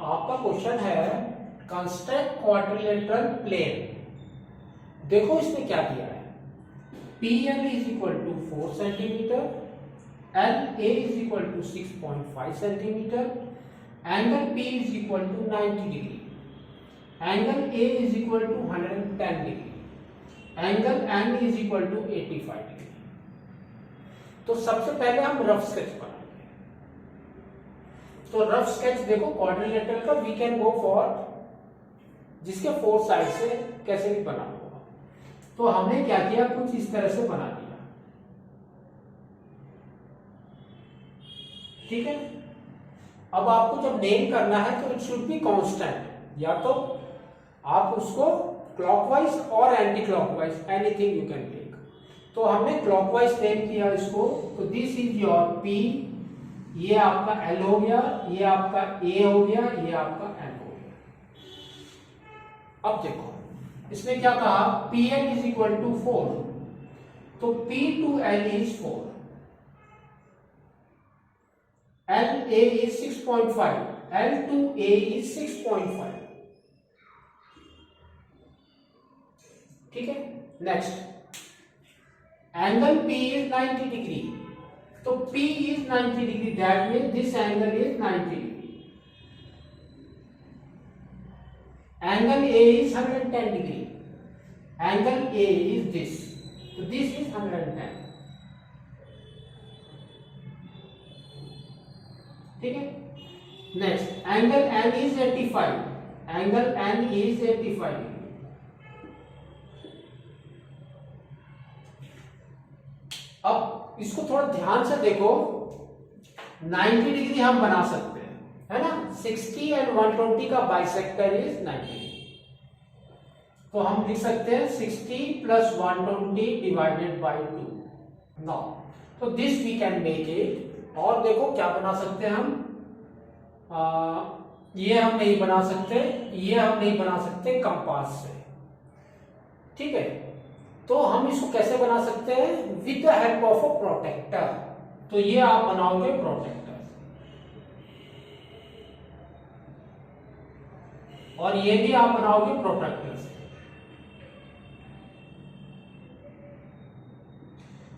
आपका क्वेश्चन है construct quadrilateral plane. देखो इसमें क्या दिया है, PL is equal to 4 centimetre, LA is equal to 6.5 centimetre, angle P is equal to 90 degree, angle A is equal to 110 degree, angle N is equal to 85 degree. तो सबसे पहले हम rough sketch बनाएंगे। तो रफ स्केच देखो quadrilateral का, we can go for जिसके 4 side से कैसे भी बना होगा। तो हमने क्या किया, कुछ इस तरह से बना दिया। ठीक है, अब आपको जब नेम करना है तो इट शुड बी कांस्टेंट, या तो आप उसको क्लॉकवाइज और anti clockwise anything you can take. तो हमने क्लॉकवाइज नेम किया इसको, तो दिस इज योर P, ये आपका L हो गया, ये आपका A हो गया, ये आपका N हो गया। अब देखो इसमें क्या कहा, PL इज इक्वल टू 4, तो P to L is 4, LA is 6.5, L to A is 6.5। ठीक है, next angle P is 90 degree, तो P is 90 degree, that means this angle is 90 degree. Angle A is 110 degree, angle A is this, तो this is 110। ठीक है, next angle N is 85, angle N is 85। अब इसको थोड़ा ध्यान से देखो, 90 डिग्री हम बना सकते हैं, है ना। 60 एंड 120 का बाइसेक्टर इज 90। तो हम लिख सकते हैं 60 प्लस 120 डिवाइडेड बाई 2। नाउ तो this we can make it. और देखो क्या बना सकते हैं हम, ये हम नहीं बना सकते, ये हम नहीं बना सकते कंपास से। ठीक है, तो हम इसको कैसे बना सकते हैं, with the help of a protractor. तो ये आप बनाओगे प्रोटेक्टर, और ये भी आप बनाओगे प्रोटेक्टर से।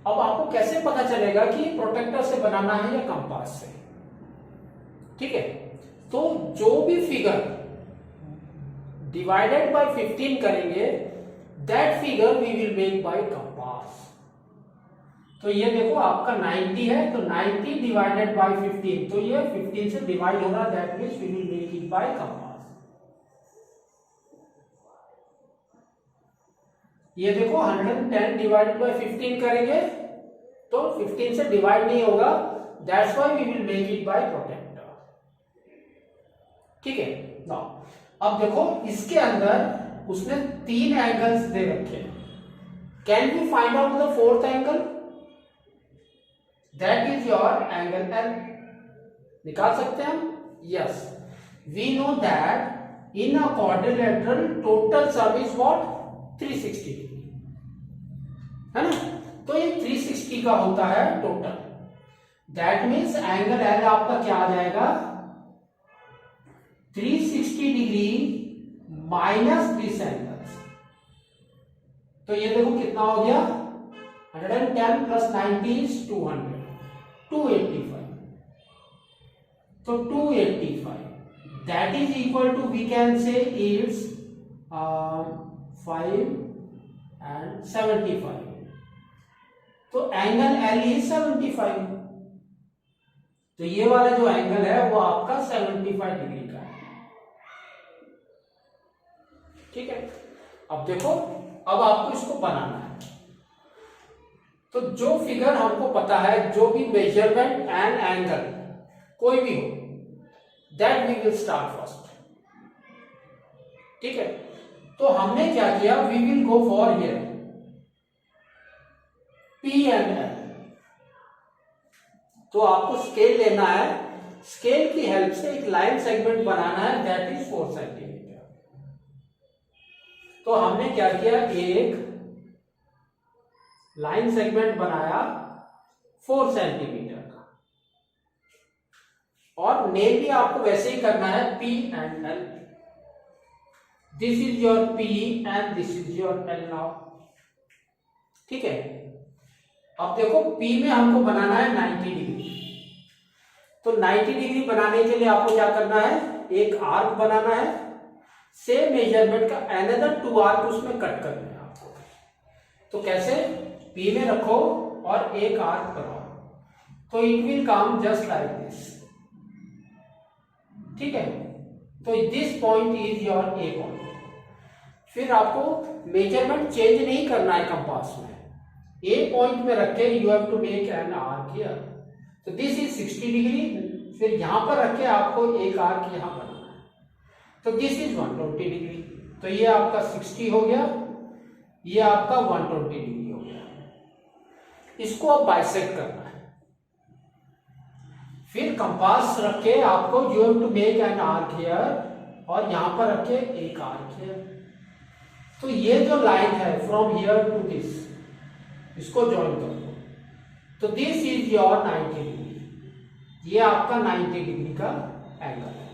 अब आपको कैसे पता चलेगा कि प्रोटेक्टर से बनाना है या कंपास से। ठीक है, तो जो भी फिगर डिवाइडेड बाय 15 करेंगे, that figure we will make by compass. तो ये देखो आपका 90 है, तो 90 डिवाइडेड बाय 15, तो ये 15 से डिवाइड हो रहा, that means we will make it by compass. ये देखो 110 डिवाइडेड बाय 15 करेंगे तो 15 से डिवाइड नहीं होगा, that's why we will make it by protractor. ठीक है, नाउ अब देखो इसके अंदर उसने 3 एंगल्स दे रखे हैं। Can we find out the 4th angle, that is your angle L। निकाल सकते हैं हम, yes. We know that in a quadrilateral total sum is what, 360 degree, है ना। तो ये 360 का होता है total, that means angle L आपका क्या आ जाएगा, 360 डिग्री माइनस दिस एंगल्स। तो ये देखो कितना हो गया, 110 प्लस 90 इज 200, 285। तो 285 that is equal to, we can say is 5 and 75। तो एंगल L इज 75। तो ये वाला जो एंगल है वो आपका 75 डिग्री का है। ठीक है, अब देखो, अब आपको इसको बनाना है। तो जो फिगर हमको पता है, जो भी मेजरमेंट एंड एंगल कोई भी हो, that we will start first. ठीक है, तो हमने क्या किया, we will go for here P and L। तो आपको स्केल लेना है, स्केल की हेल्प से एक लाइन सेगमेंट बनाना है, दैट इज 4 सेंटीमीटर। तो हमने क्या किया, एक लाइन सेगमेंट बनाया 4 सेंटीमीटर का। और नेम भी आपको वैसे ही करना है P and L। This is your P and this is your L now. ठीक है, अब देखो P में हमको बनाना है 90 डिग्री। तो 90 डिग्री बनाने के लिए आपको क्या करना है, एक आर्क बनाना है, सेम मेजरमेंट का अनदर 2 आर्क उसमें कट करना है आपको। तो कैसे, P में रखो और एक आर्क बनाओ, तो it will come just like this. ठीक है, तो this point is your A point. फिर आपको मेजरमेंट चेंज नहीं करना है कंपास में, ए पॉइंट में रख के you have to make an arc here. तो दिस इज 60 डिग्री, फिर यहां पर रख के आपको एक आर्क यहां बनाना है, तो दिस इज 120 डिग्री। तो ये आपका 60 हो गया, ये आपका 120 डिग्री हो गया। इसको अब बाइसेक्ट करना है। फिर कंपास रख के आपको you have to make an arc here, और यहां पर रख के एक आर्क हियर। तो ये जो लाइन है फ्रॉम हियर टू दिस, इसको ज्वाइन कर दो। तो दिस इज योर 90 डिग्री, ये आपका 90 डिग्री का एंगल है।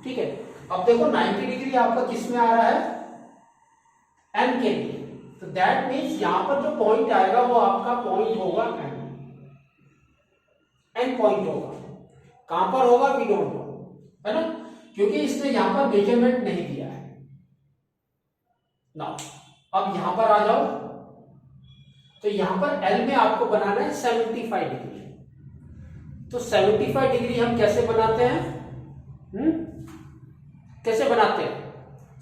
ठीक है, अब देखो 90 डिग्री आपका किस में आ रहा है, एन के लिए। तो दैट मीन्स यहां पर जो पॉइंट आएगा वो आपका पॉइंट होगा एन, एन पॉइंट होगा। कहां पर होगा वी डोंट नो, है ना, क्योंकि इसने यहां पर मेजरमेंट नहीं दिया है ना। अब यहां पर आ जाओ, तो यहां पर एल में आपको बनाना है 75 डिग्री। तो 75 डिग्री हम कैसे बनाते हैं, कैसे बनाते हैं,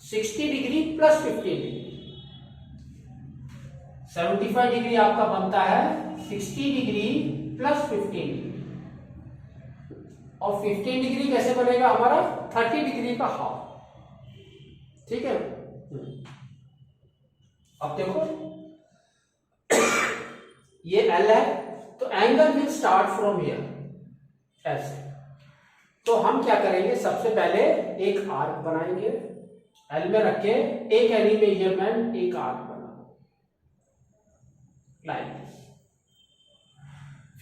60 डिग्री प्लस 15 डिग्री। 75 डिग्री आपका बनता है 60 डिग्री प्लस 15 डिग्री, और 15 डिग्री कैसे बनेगा हमारा, 30 डिग्री का हाफ। ठीक है, अब देखो ये L है, तो angle will start from here ऐसे। तो हम क्या करेंगे, सबसे पहले एक आर्क बनाएंगे, L में रख के एक एनी मेजरमेंट, एक आर्क बना लाइक दिस।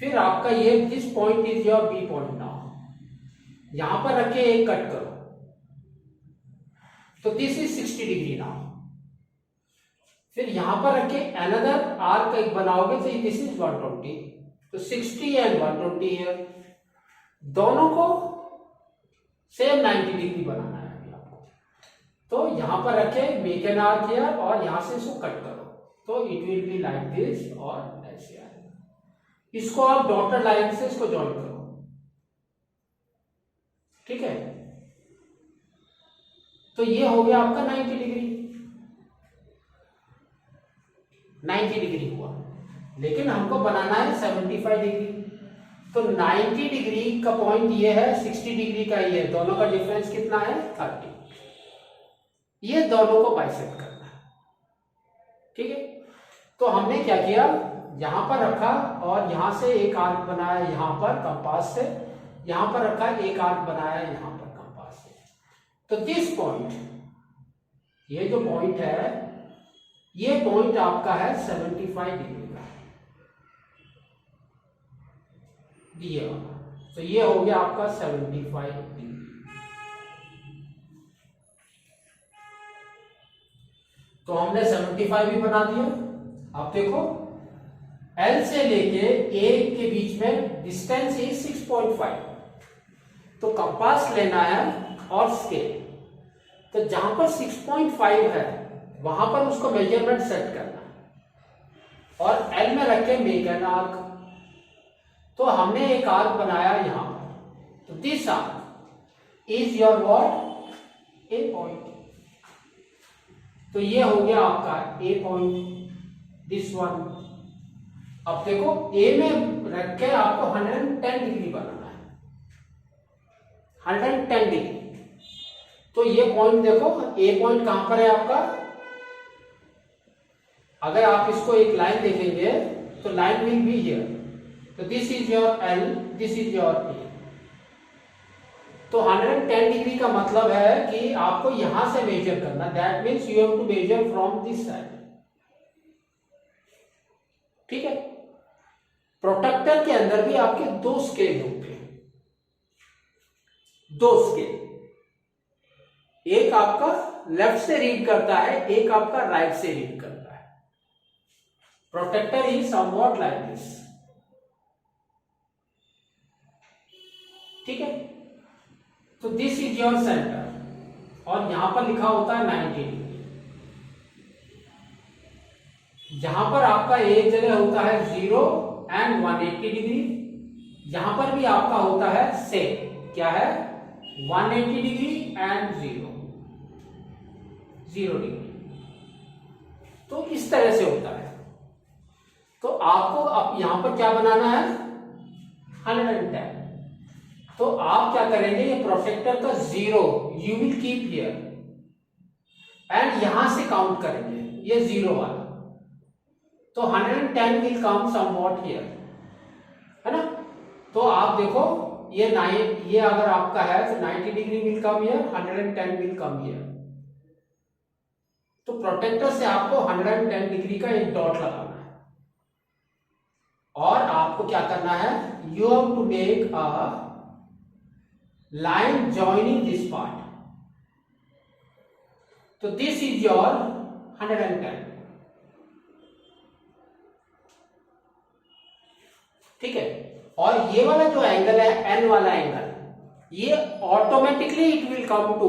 फिर आपका ये this point is your B point now, यहां पर रख के एक कट करो। तो दिस इज 60 डिग्री नाउ। फिर यहां पर रख के अनदर आर्क एक बनाओगे, तो दिस इज 120। तो 60 एंड 120 है, दोनों को सेम 90 डिग्री बनाना है अभी आपको। तो यहां पर रखे मेक एन आर्क हियर, और यहां से इसको कट करो, तो it will be like this, और ऐसे आएगा। इसको आप डॉटेड लाइन से इसको ज्वाइन करो। ठीक है, तो ये हो गया आपका 90 डिग्री, 90 डिग्री हुआ, लेकिन हमको बनाना है 75 डिग्री। तो 90 डिग्री का पॉइंट ये है, 60 डिग्री का ये, दोनों का डिफरेंस कितना है, 30। ये दोनों को बाइसेक्ट करना है। ठीक है, तो हमने क्या किया, यहां पर रखा और यहां से एक आर्क बनाया, यहां पर कंपास से, यहां पर रखा एक आर्क बनाया, यहां पर कंपास से। तो दिस पॉइंट, ये जो पॉइंट है, ये पॉइंट आपका है 75 डिग्री का, ये वाला। तो ये हो गया आपका 75 डिग्री। तो हमने 75 भी बना दिया। अब देखो L से लेके A के बीच में डिस्टेंस इज 6.5। तो कंपास लेना है और स्केल। तो जहां पर 6.5 है वहां पर उसको मेजरमेंट सेट करना है और L में रख के मेक एन आर्क। तो हमने एक आर्क बनाया यहां पर। तो this arc is your what, A point. तो ये हो गया आपका ए पॉइंट, दिस वन। अब देखो ए में रख के आपको 110 डिग्री बनाना है, 110 डिग्री। तो ये पॉइंट देखो, ए पॉइंट कहां पर है आपका। अगर आप इसको एक लाइन देखेंगे तो लाइन विल बी हियर। तो this is your L, this is your A. तो 110 डिग्री का मतलब है कि आपको यहां से मेजर करना। That means you have to measure from this side. ठीक है। प्रोट्रैक्टर के अंदर भी आपके दो स्केल होते हैं, दो स्केल, एक आपका लेफ्ट से रीड करता है, एक आपका राइट से रीड करता है। Protractor is somewhat like this, ठीक है। तो दिस इज योर सेंटर, और यहां पर लिखा होता है 90 डिग्री। जहां पर आपका एक जगह होता है 0 एंड 180 डिग्री, यहां पर भी आपका होता है सेम, क्या है 180 डिग्री एंड 0 डिग्री। तो इस तरह से होता है। तो आपको अब यहां पर क्या बनाना है 110। तो आप क्या करेंगे, ये प्रोटेक्टर का 0 you will keep here and यहां से काउंट करेंगे ये 0 वाला। तो 110 विल कम समवॉट हियर, है ना। तो आप देखो ये ये अगर आपका है तो 90 degree will come here, 110 will come here. तो प्रोटेक्टर से आपको 110 डिग्री का एक डॉट लगाना है, और आपको क्या करना है, you have to make a line joining this part. तो दिस इज योर 110, ठीक है। और ये वाला जो एंगल है एन वाला एंगल, ये automatically it will come to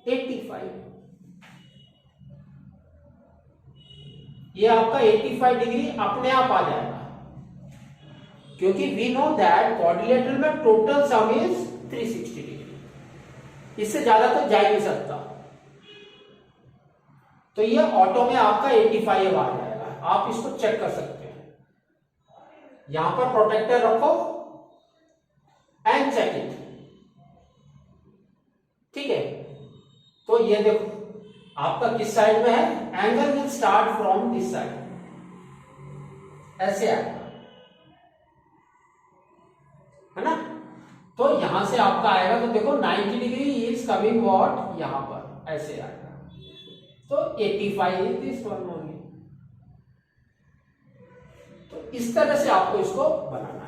85। ये आपका 85 डिग्री अपने आप आ जाएगा, क्योंकि वी नो दैट क्वाड्रिलेटरल में टोटल सम इज 360 डिग्री, इससे ज्यादा तो जा ही नहीं सकता। तो ये ऑटो में आपका 85 आ जाएगा, आप इसको चेक कर सकते हैं। यहां पर प्रोटेक्टर रखो एंड चेक इट, ठीक है। तो ये देखो आपका किस साइड में है, angle will start from this side, ऐसे आएगा, है ना। तो यहां से आपका आएगा, तो देखो 90 डिग्री इज कमिंग व्हाट, यहां पर ऐसे आएगा। तो 85 इज दिस वन ओनली। तो इस तरह से आपको इसको बनाना